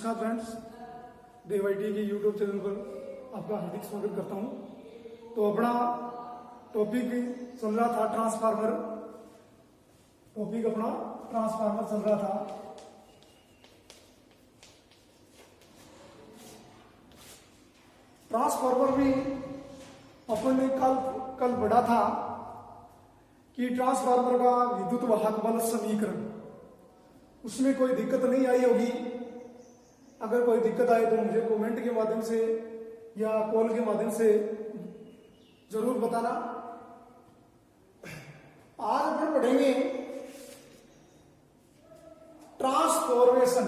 नमस्कार friends, DYT के YouTube channel पर आपका हार्दिक स्वागत करता हूं। तो अपना टॉपिक चल रहा था ट्रांसफार्मर। टॉपिक अपना ट्रांसफार्मर चल रहा था। ट्रांसफार्मर में अपन ने कल पढ़ा था कि ट्रांसफार्मर का विद्युत वाहक बल समीकरण, उसमें कोई दिक्कत नहीं आई होगी। अगर कोई दिक्कत आए तो मुझे कमेंट के माध्यम से या कॉल के माध्यम से जरूर बताना। आज अपन पढ़ेंगे ट्रांसफॉर्मेशन।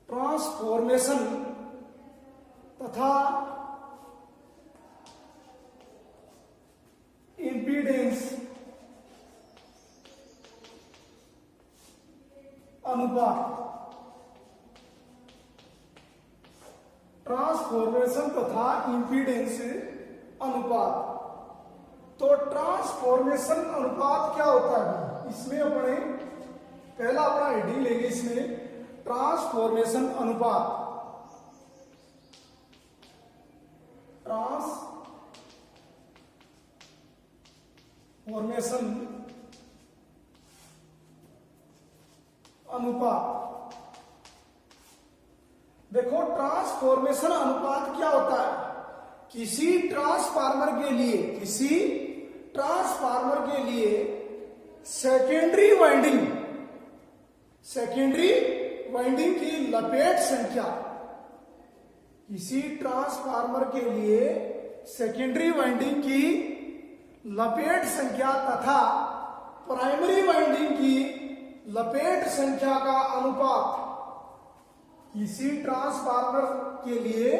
ट्रांसफॉर्मेशन तथा इंपीडेंस अनुपात। ट्रांसफॉर्मेशन तथा इंपीडेंस अनुपात। तो ट्रांसफॉर्मेशन अनुपात क्या होता है? इसमें अपने पहला अपना हेडिंग लेंगे, इसमें ट्रांसफॉर्मेशन अनुपात। ट्रांसफॉर्मेशन अनुपात। देखो, ट्रांसफॉर्मेशन अनुपात क्या होता है? किसी ट्रांसफार्मर के लिए सेकेंडरी वाइंडिंग की लपेट संख्या, किसी ट्रांसफार्मर के लिए सेकेंडरी वाइंडिंग की लपेट संख्या तथा प्राइमरी वाइंडिंग की लपेट संख्या का अनुपात। किसी ट्रांसफार्मर के लिए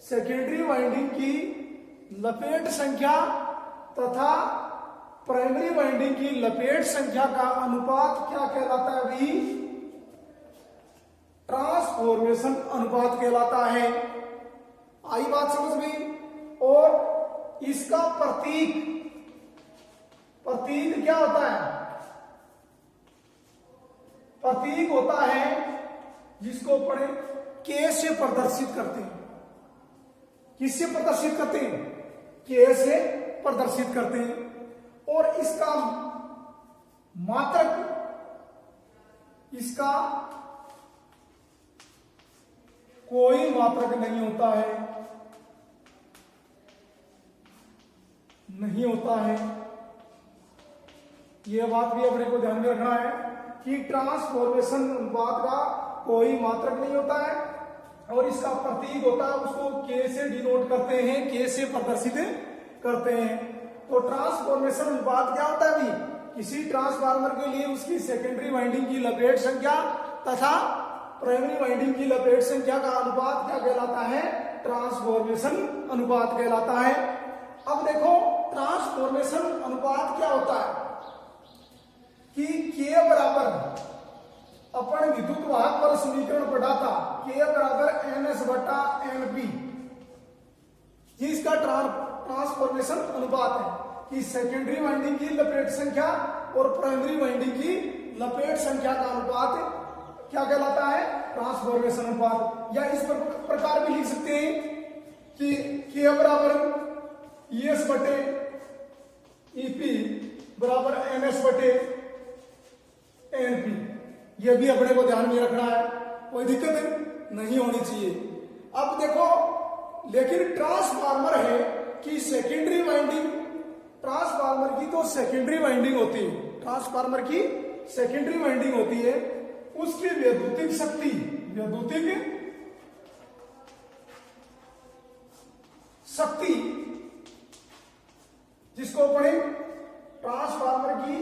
सेकेंडरी वाइंडिंग की लपेट संख्या तथा प्राइमरी वाइंडिंग की लपेट संख्या का अनुपात क्या कहलाता है भाई? ट्रांसफॉर्मेशन अनुपात कहलाता है। आई बात समझ में? और इसका प्रतीक क्या होता है? प्रतीक होता है जिसको पढ़े के से प्रदर्शित करते हैं। किससे प्रदर्शित करते हैं? के से प्रदर्शित करते हैं। और इसका मात्रक, इसका कोई मात्रक नहीं होता है। यह बात भी अपने को ध्यान में रखना है कि ट्रांसफॉर्मेशन अनुपात का कोई मात्रक नहीं होता है और इसका प्रतीक होता है, उसको के से डिनोट करते हैं, के से प्रदर्शित करते हैं। तो ट्रांसफॉर्मेशन अनुपात क्या होता है भाई? किसी ट्रांसफार्मर के लिए उसकी सेकेंडरी वाइंडिंग की लपेट संख्या तथा प्राइमरी वाइंडिंग की लपेट संख्या का अनुपात क्या कहलाता है? ट्रांसफॉर्मेशन अनुपात कहलाता है। अब देखो, ट्रांसफॉर्मेशन अनुपात क्या होता है कि के बराबर, अपन विद्युत वाहक बल समीकरण पढ़ा था, के बराबर NS/NP। ये इसका ट्रांसफॉर्मेशन अनुपात है कि सेकेंडरी वाइंडिंग की लपेट संख्या और प्राइमरी वाइंडिंग की लपेट संख्या का अनुपात क्या कहलाता है? ट्रांसफॉर्मेशन अनुपात। या इस प्रकार भी लिख सकते हैं कि के बराबर ES/EP बराबर NS/NP। यह भी अपने को ध्यान में रखना है, कोई दिक्कत नहीं होनी चाहिए। अब देखो, लेकिन ट्रांसफार्मर है कि सेकेंडरी वाइंडिंग, ट्रांसफार्मर की तो सेकेंडरी वाइंडिंग होती है, ट्रांसफार्मर की सेकेंडरी वाइंडिंग होती है, उसकी वैद्युतिक शक्ति जिसको पढ़े, ट्रांसफार्मर की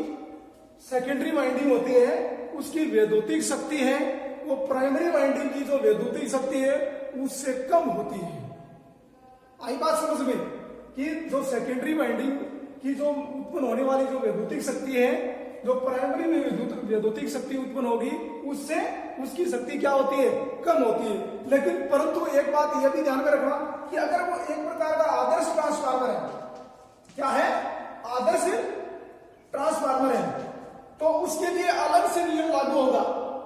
सेकेंडरी वाइंडिंग होती है, उसकी वैद्युतिक शक्ति है वो प्राइमरी वाइंडिंग की जो वैद्युतिक शक्ति है उससे कम होती है। आई बात समझ में कि जो सेकेंडरी वाइंडिंग की जो उत्पन्न होने वाली जो वैद्युतिक शक्ति है, जो प्राइमरी में वैद्युतिक शक्ति उत्पन्न होगी उससे उसकी शक्ति क्या होती है, कम होती है। लेकिन परंतु एक बात यह भी ध्यान में रखना कि अगर वो एक प्रकार का आदर्श ट्रांसफार्मर है, क्या है, आदर्श ट्रांसफार्मर है, तो उसके लिए अलग से नियम लागू होगा,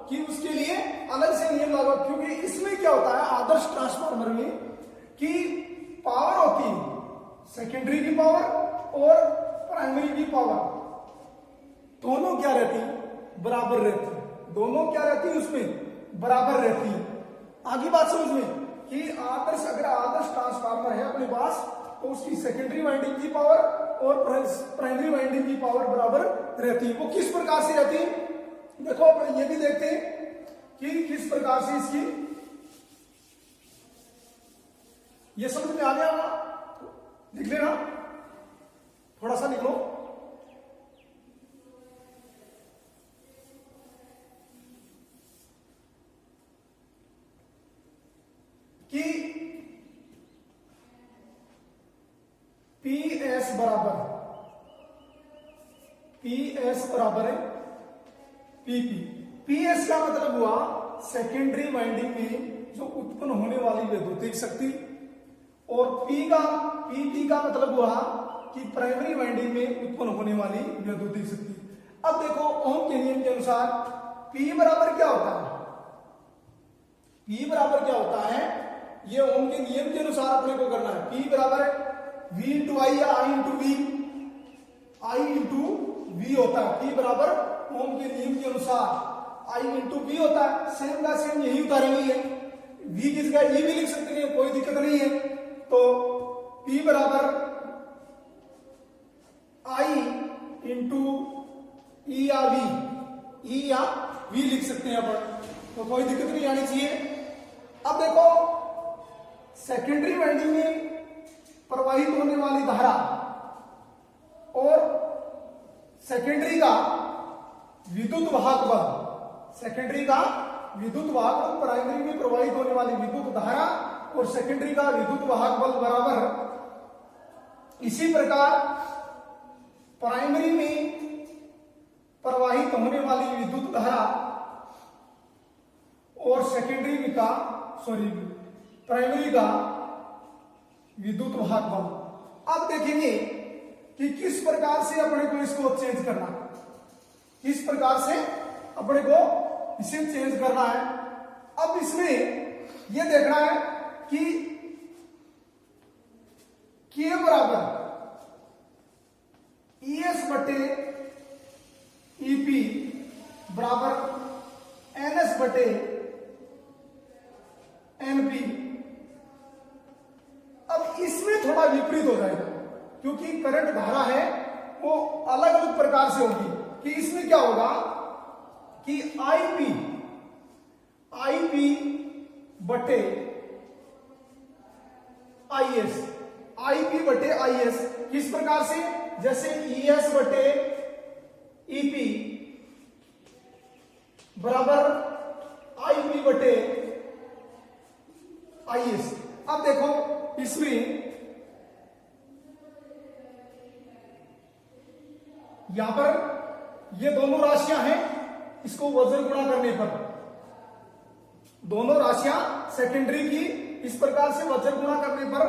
कि उसके लिए अलग से नियम लागू, क्योंकि इसमें क्या होता है आदर्श ट्रांसफार्मर में कि पावर होती है सेकेंडरी की पावर और प्राइमरी की पावर, दोनों क्या रहती बराबर रहती, दोनों क्या रहती उसमें बराबर रहती है। आगे बात समझ में कि आदर्श, अगर आदर्श ट्रांसफार्मर है अपने पास, तो उसकी सेकेंडरी वाइंडिंग की पावर और प्राइमरी वाइंडिंग की पावर बराबर रहती है। वो किस प्रकार से रहती है, देखो अपन ये भी देखते हैं कि किस प्रकार से इसकी, ये समझ में आ गया होगा, लिख लेना, थोड़ा सा लिख लो। कि PS बराबर है PP। PS का मतलब हुआ सेकेंडरी वाइंडिंग में जो उत्पन्न होने वाली वैद्युतिक शक्ति, और PP का मतलब हुआ कि प्राइमरी वाइंडिंग में उत्पन्न होने वाली वैद्युतिक शक्ति। अब देखो ओम के नियम के अनुसार P बराबर क्या होता है, P बराबर क्या होता है, ये ओम के नियम के अनुसार अपने को करना है। P बराबर है V इंटू I या I इंटू V होता है। P बराबर ओम के नियम के अनुसार I इंटू V होता है, सेम का सेम यही उतारेंगे है। V की जगह E भी लिख सकते हैं, कोई दिक्कत नहीं है। तो P बराबर I इंटू E या V लिख सकते हैं अपन, तो कोई दिक्कत नहीं आनी चाहिए। अब देखो सेकेंडरी वाइंडिंग में प्रवाहित होने वाली धारा और सेकेंडरी का विद्युत वाहक बल, सेकेंडरी का विद्युत वाहक बल, प्राइमरी में प्रवाहित होने वाली विद्युत धारा और सेकेंडरी का विद्युत वाहक बल बराबर। इसी प्रकार प्राइमरी में प्रवाहित होने वाली विद्युत धारा और सेकेंडरी का प्राइमरी का विद्युत वाहक बल। अब देखेंगे कि किस प्रकार से अपने को इसको चेंज करना, किस प्रकार से अपने को इसे चेंज करना है। अब इसमें यह देखना है कि K बराबर ES बटे EP बराबर NS बटे NP। अब इसमें थोड़ा विपरीत हो जाएगा, क्योंकि करंट धारा है वो अलग अलग प्रकार से होगी। कि इसमें क्या होगा कि IP बटे IS किस प्रकार से, जैसे ES बटे EP बराबर IP बटे IS। अब देखो इसमें यहां पर ये दोनों राशियां हैं, इसको वजन गुणा करने पर दोनों राशियां सेकेंडरी की इस प्रकार से वजन गुणा करने पर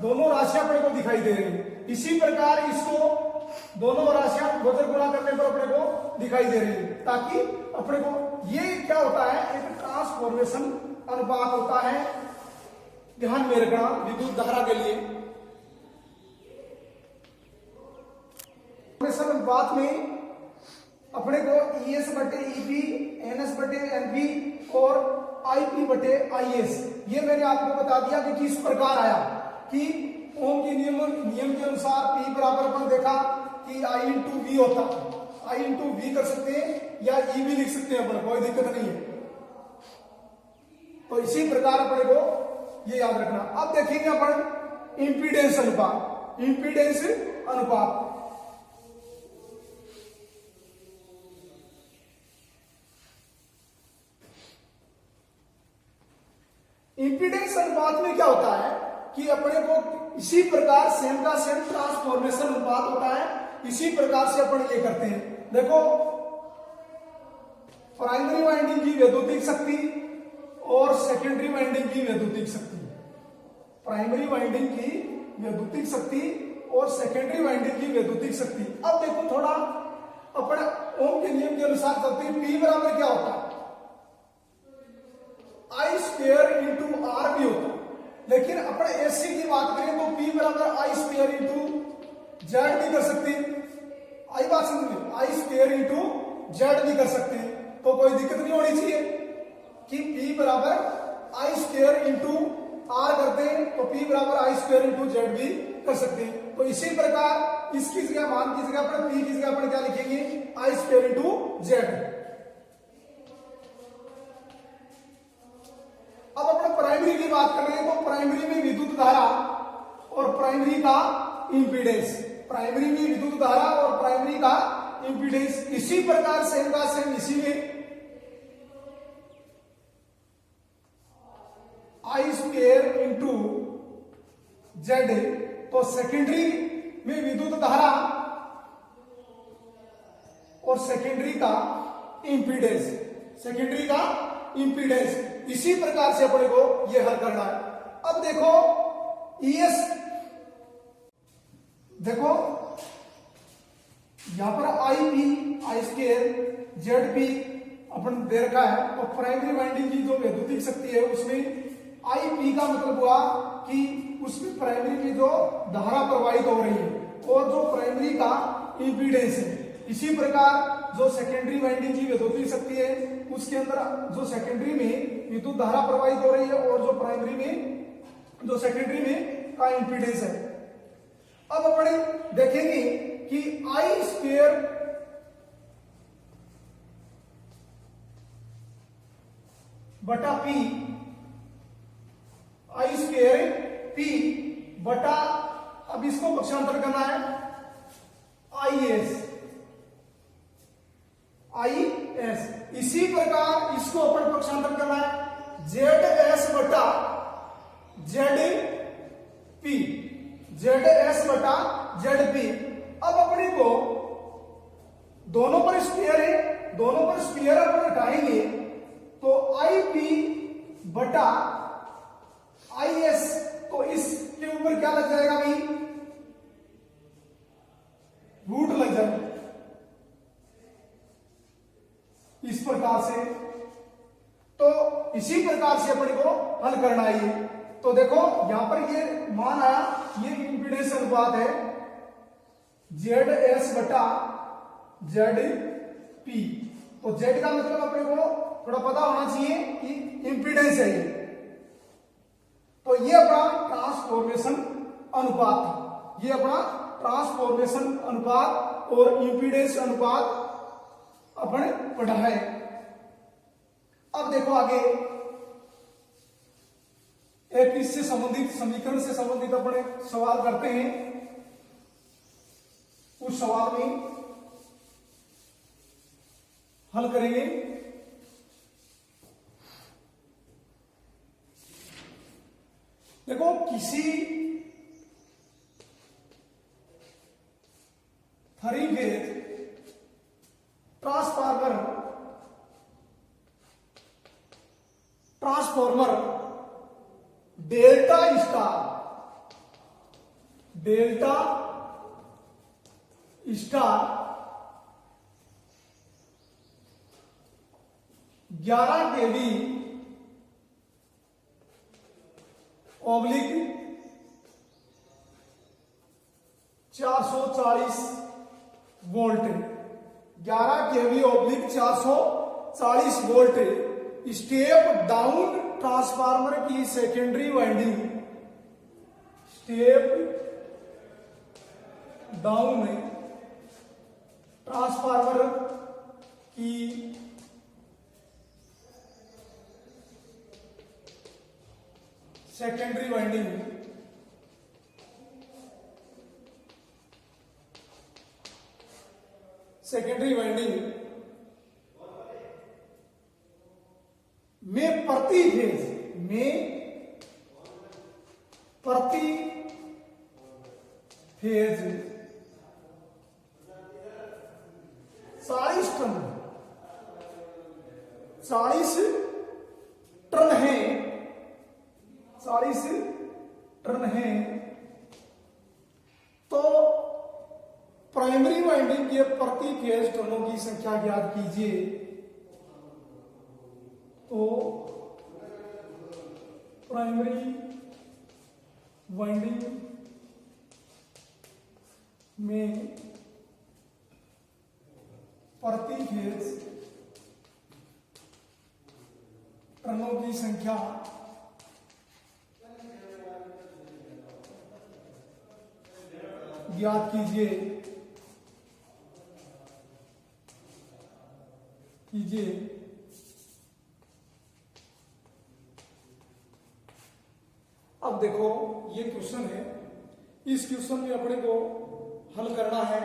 दोनों राशियां अपने को दिखाई दे रही है। इसी प्रकार इसको दोनों राशियां वजन गुणा करने पर अपने को दिखाई दे रही है, ताकि अपने को ये क्या होता है, एक ट्रांसफॉर्मेशन अनुपात होता है, ध्यान में रखना विद्युत धारा के लिए। अनुपात में अपने को ES बटे EP, NS बटे NP और IP बटे IS, ये मैंने आपको बता दिया कि किस प्रकार आया। कि ओम के नियम के अनुसार P बराबर अपन देखा कि I इंटू V होता, I इंटू V कर सकते हैं या E भी लिख सकते हैं अपन, कोई दिक्कत नहीं है। तो इसी प्रकार अपने को ये याद रखना। अब देखेंगे अपन इंपीडेंस अनुपात, इंपीडेंस अनुपात। इंपीडेंस अनुपात में क्या होता है कि अपने को इसी प्रकार सेम का सेम ट्रांसफॉर्मेशन अनुपात होता है, इसी प्रकार से अपन ये करते हैं। देखो प्राइमरी वाइंडिंग की वैद्युतिक शक्ति और सेकेंडरी वाइंडिंग की वैद्युतिक शक्ति, प्राइमरी वाइंडिंग की वैद्युतिक शक्ति और सेकेंडरी वाइंडिंग की वैद्युतिक शक्ति। अब देखो थोड़ा अपने ओम के नियम के अनुसार चलते हैं। P बराबर क्या होता है, आई स्क्वायर इंटू आर भी होता है, लेकिन अपने एसी की बात करें तो P बराबर आई स्क्वायर इंटू जेड भी कर सकते हैं। आई बात समझ में, आई स्क्वायर इंटू जेड भी कर सकते हैं, तो कोई दिक्कत नहीं होनी चाहिए कि P बराबर आई स्क्वायर इंटू आर करते हैं तो P बराबर आई स्क्वायर इंटू जेड भी कर सकते हैं। तो इसी प्रकार इसकी जगह, मान की जगह पर P की जगह पर क्या लिखेंगे, आई स्क्वायर इंटू जेड। अब अपने प्राइमरी की बात कर रहे हैं तो प्राइमरी में विद्युत धारा और प्राइमरी का इंपीडेंस, प्राइमरी में विद्युत धारा और प्राइमरी का इंपीडेंस इसी प्रकार सेम का सेम इसी में आई स्क्वायर इंटू जेड। तो सेकेंडरी में विद्युत धारा और सेकेंडरी का इंपीडेंस, सेकेंडरी का इंपीडेंस इसी प्रकार से अपने को यह हल करना है। अब देखो ईएस, देखो यहां पर I P I square Z P अपन दे रखा है। तो प्राइमरी वाइंडिंग की जो वैद्युतिक शक्ति है उसमें आई पी का मतलब हुआ कि उसमें प्राइमरी में जो धारा प्रवाहित हो रही है और जो प्राइमरी का इंपीडेंस है। इसी प्रकार जो सेकेंडरी वाइंडिंग की वैद्युतिक शक्ति है उसके अंदर जो सेकेंडरी में विद्युत धारा प्रवाहित हो रही है और जो प्राइमरी में, जो सेकेंडरी में का इंपीडेंस है। अब अपने देखेंगे कि आई स्क्वायर बटा पी, आई स्क्वायर पी बटा, अब इसको पक्षांतर करना है आई एस, आई एस। इसी प्रकार इसको अपन पक्षांतर करना है जेड एस बटा जेड पी, जेड एस बटा जेड पी। अब अपने को दोनों पर स्क्वायर है, दोनों पर स्क्वायर अपन हटाएंगे तो आई पी बटा आई एस, तो इसके ऊपर क्या लग जाएगा भाई, रूट लग जाएगा इस प्रकार से। तो इसी प्रकार से अपने को हल करना है ये। तो देखो यहां पर ये मान आया, ये इंपीडेंस अनुपात है जेड एस बटा जेड पी। तो जेड का मतलब अपने को थोड़ा पता होना चाहिए कि इंपीडेंस है ये। तो ये अपना ट्रांसफॉर्मेशन अनुपात था, ये अपना ट्रांसफॉर्मेशन अनुपात और इंपीडेंस अनुपात अपन पढ़ा है। अब देखो आगे एक इससे संबंधित, समीकरण से संबंधित अपने सवाल करते हैं। उस सवाल में हल करेंगे। देखो किसी 3 phase transformer delta star 11 kV oblique 440 volt, 11 kV oblique 440 volt step down transformer की secondary winding, step down transformer की सेकेंडरी वाइंडिंग, सेकेंडरी वाइंडिंग में प्रति फेज 40 टन 40 टर्न है, 40 टर्न है, तो प्राइमरी वाइंडिंग के प्रति फेज टर्नों की संख्या ज्ञात कीजिए। तो प्राइमरी वाइंडिंग में प्रति फेज टर्नों की संख्या ज्ञात कीजिए। अब देखो ये क्वेश्चन है, इस क्वेश्चन में अपने को हल करना है।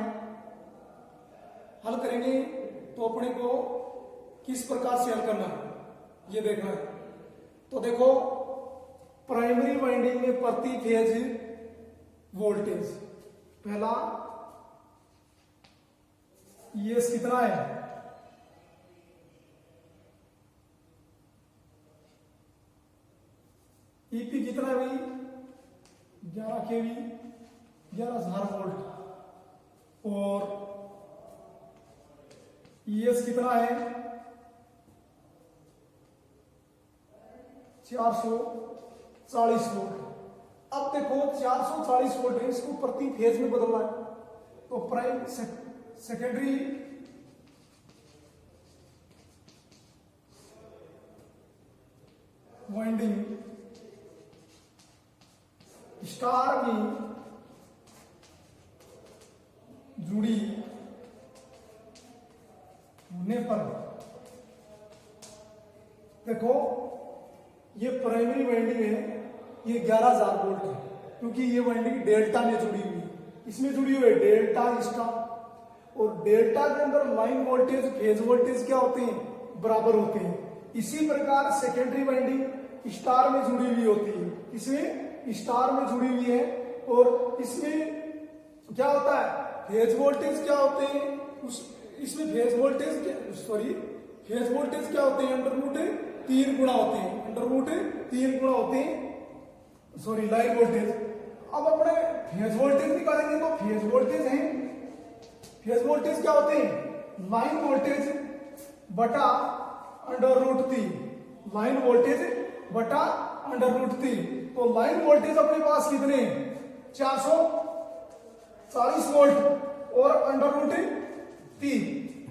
हल करेंगे तो अपने को किस प्रकार से हल करना है ये देखना है। तो देखो प्राइमरी वाइंडिंग में प्रति फेज वोल्टेज, पहला ये कितना है, ईपी कितना है भाई, 11 केवी, 11,000 वोल्ट, और ईएस कितना है, 440 वोल्ट। अब देखो 440 वोल्ट है, इसको प्रति फेज में बदलना है। तो प्राइम सेकेंडरी वाइंडिंग स्टार में जुड़ी होने पर, देखो ये प्राइमरी वाइंडिंग है, ये 11,000 वोल्ट है, क्योंकि ये वाइंडिंग डेल्टा में जुड़ी हुई है, इसमें जुड़ी हुई है डेल्टा स्टार, और डेल्टा के अंदर लाइन वोल्टेज फेज वोल्टेज क्या होते हैं, बराबर होते हैं। इसी प्रकार सेकेंडरी वाइंडिंग स्टार में जुड़ी हुई होती है, इसमें स्टार में जुड़ी हुई है, और इसमें क्या होता है, फेज वोल्टेज क्या होते हैं, इसमें फेज वोल्टेज क्या होते हैं, अंडर रूट 3 गुणा होते हैं, अंडर रूट 3 गुणा होते हैं, लाइन वोल्टेज। अब अपने फेज वोल्टेज निकालेंगे तो फेज वोल्टेज है, फेज वोल्टेज क्या होते हैं, लाइन वोल्टेज बटा अंडर रूट 3, लाइन वोल्टेज बटा अंडर रूट 3। तो लाइन वोल्टेज अपने पास कितने, 440 वोल्ट और अंडर रूट 3।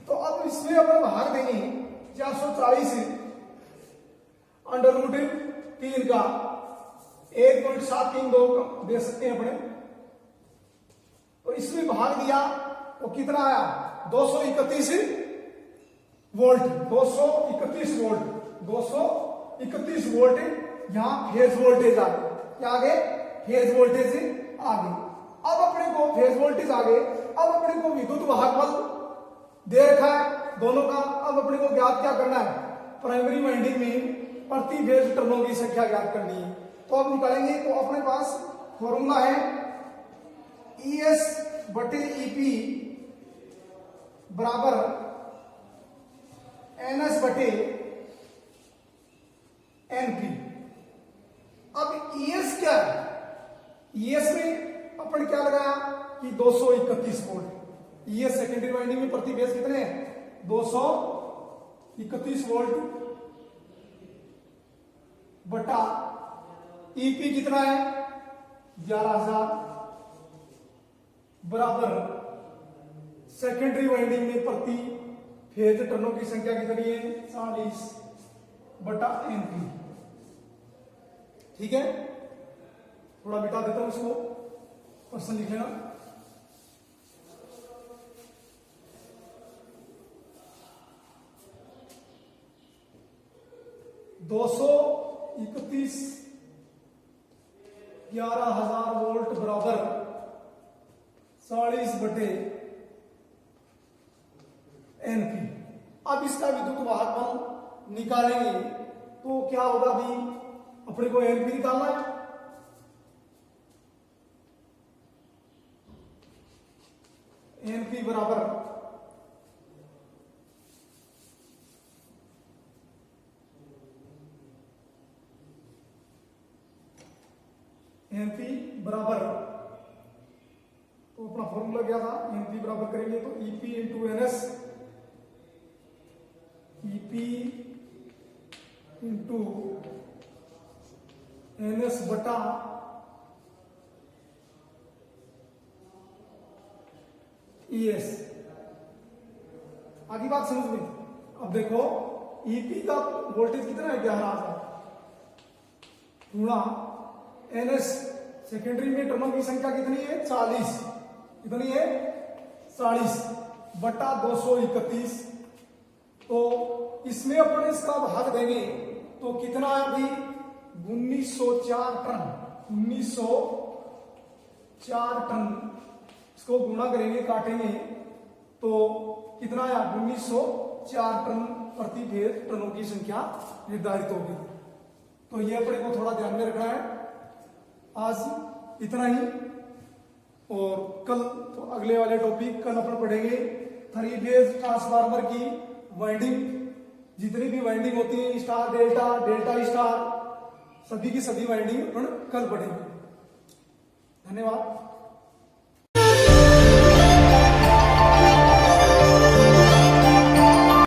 तो अब इसमें अपने भाग देंगे 440 अंडर रूट 3 का 1.732 दे सकते हैं अपने। तो इसमें भाग दिया तो कितना आया, 231 वोल्ट, 231 वोल्ट, 231 वोल्ट यहां फेज वोल्टेज आ गए, क्या आ गए, फेज वोल्टेज आ गए। अब अपने को फेज वोल्टेज आ गए, अब अपने को विद्युत भागफल दे रखा है दोनों का। अब अपने को ज्ञात क्या करना है, प्राइमरी वाइंडिंग में प्रति फेज टर्नों की संख्या ज्ञात करनी है। तो अब निकालेंगे, तो अपने पास फॉर्मूला है ES बटे EP बराबर NS बटे NP। अब ES क्या है, ES में अपन क्या लगाया कि 231 वोल्ट, ES सेकेंडरी वाइंडिंग में प्रति फेज कितने हैं, 231 वोल्ट बटा EP कितना है, 11,000 बराबर सेकेंडरी वाइंडिंग में प्रति फेज टर्नों की संख्या कितनी है, 40 बटा NP। ठीक है, थोड़ा मिटा देता हूं इसको, क्वेश्चन लिख लेना। दो सौ 11,000 वोल्ट बराबर 40 बटे NP। अब इसका विद्युत भागफल निकालेंगे तो क्या होगा भी, अपने को NP निकालना है। NP बराबर एनपी बराबर, तो अपना फॉर्मूला क्या था, एनपी बराबर करेंगे तो EP into NS, EP into NS बटा ईएस। आगे बात समझ में। अब देखो ईपी का वोल्टेज कितना है, 11,000 गुणा एनएस, सेकेंडरी में टर्नों की संख्या कितनी है, 40, कितनी है 40 बटा 231। तो इसमें अपन इसका भाग देंगे तो कितना है अभी 1904 टन, 1904 टन। इसको गुणा करेंगे, काटेंगे तो कितना आया 1904 टन प्रति फेज टनों की संख्या निर्धारित होगी। तो ये अपने को थोड़ा ध्यान में रखना है। आज इतना ही, और कल तो अगले वाले टॉपिक कल अपन पढ़ेंगे 3 फेज ट्रांसफार्मर की वाइंडिंग, जितनी भी वाइंडिंग होती है, स्टार डेल्टा, डेल्टा स्टार, सभी की सभी वाइंडिंग अपन कल पढ़ेंगे। धन्यवाद।